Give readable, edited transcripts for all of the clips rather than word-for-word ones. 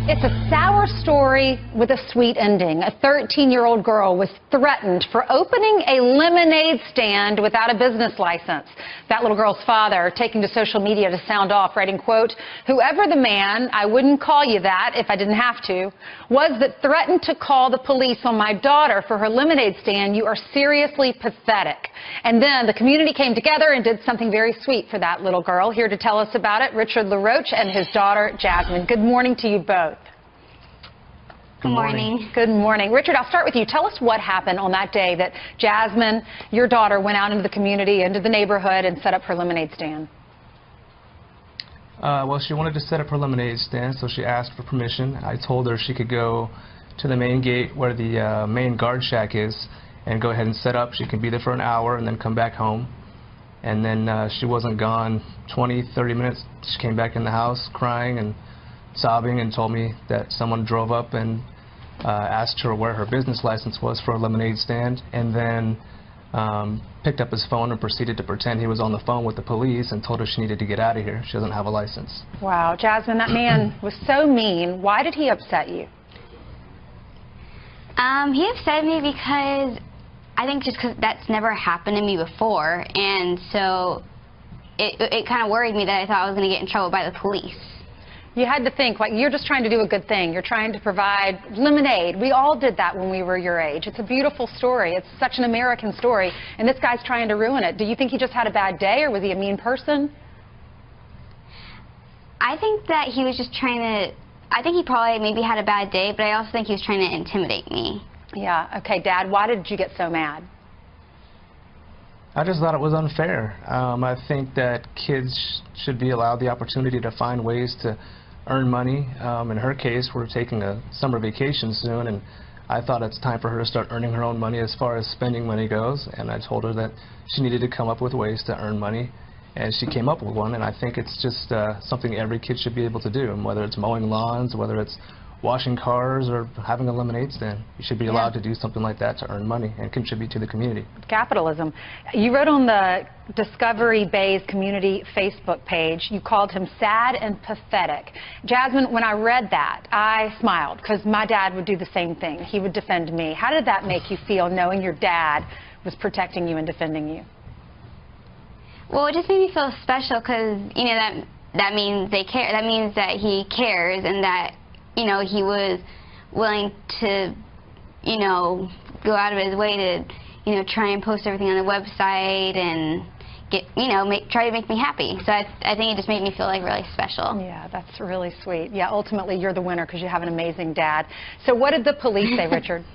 It's a sour story with a sweet ending. A 13-year-old girl was threatened for opening a lemonade stand without a business license. That little girl's father taking to social media to sound off, writing, quote, "Whoever the man, I wouldn't call you that if I didn't have to, was that threatened to call the police on my daughter for her lemonade stand. You are seriously pathetic." And then the community came together and did something very sweet for that little girl. Here to tell us about it, Richard LaRoche and his daughter, Jasmine. Good morning to you both. Good morning. Good morning. Richard, I'll start with you. Tell us what happened on that day that Jasmine, your daughter, went out into the community, into the neighborhood, and set up her lemonade stand. Well, she wanted to set up her lemonade stand, so she asked for permission. I told her she could go to the main gate where the main guard shack is and go ahead and set up. She can be there for an hour and then come back home. And then she wasn't gone 20, 30 minutes. She came back in the house crying and sobbing and told me that someone drove up and asked her where her business license was for a lemonade stand, and then picked up his phone and proceeded to pretend he was on the phone with the police and told her she needed to get out of here. She doesn't have a license. Wow, Jasmine, that man was so mean. Why did he upset you? He upset me because I think just because that's never happened to me before, and so it kind of worried me that I thought I was going to get in trouble by the police. You had to think, like, you're just trying to do a good thing. You're trying to provide lemonade. We all did that when we were your age. It's a beautiful story. It's such an American story, and this guy's trying to ruin it. Do you think he just had a bad day, or was he a mean person? I think that he was just trying to, I think he probably maybe had a bad day, but I also think he was trying to intimidate me. Yeah. Okay, Dad, why did you get so mad? I just thought it was unfair. I think that kids should be allowed the opportunity to find ways to earn money. In her case, we're taking a summer vacation soon, and I thought it's time for her to start earning her own money as far as spending money goes, and I told her that she needed to come up with ways to earn money, and she came up with one, and I think it's just something every kid should be able to do, and whether it's mowing lawns, whether it's washing cars, or having a lemonade stand. You should be allowed to do something like that to earn money and contribute to the community. Capitalism. You wrote on the Discovery Bay's community Facebook page, you called him sad and pathetic. Jasmine, when I read that, I smiled, because my dad would do the same thing. He would defend me. How did that make you feel, knowing your dad was protecting you and defending you? Well, it just made me feel special, because, you know, that means they care. That means that he cares, and that, you know, he was willing to, you know, go out of his way to, you know, try and post everything on the website and get, you know, try to make me happy. So I think it just made me feel like really special. Yeah, that's really sweet. Yeah, ultimately you're the winner because you have an amazing dad. So what did the police say, Richard?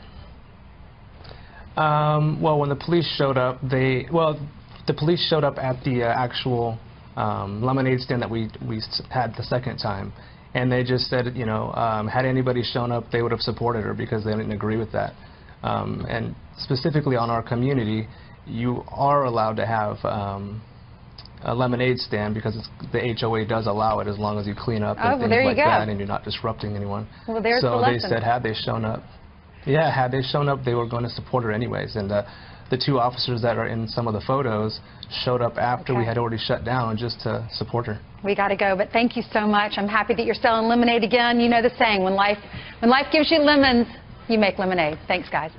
Well, when the police showed up, the police showed up at the actual lemonade stand that we had the second time. And they just said, you know, had anybody shown up, they would have supported her because they didn't agree with that. And specifically on our community, you are allowed to have a lemonade stand because the HOA does allow it as long as you clean up and things like that and you're not disrupting anyone. Well, there's the lesson. So they said had they shown up, had they shown up, they were going to support her anyways. And the two officers that are in some of the photos showed up after we had already shut down just to support her. We got to go, but thank you so much. I'm happy that you're selling lemonade again. You know the saying, when life gives you lemons, you make lemonade. Thanks, guys.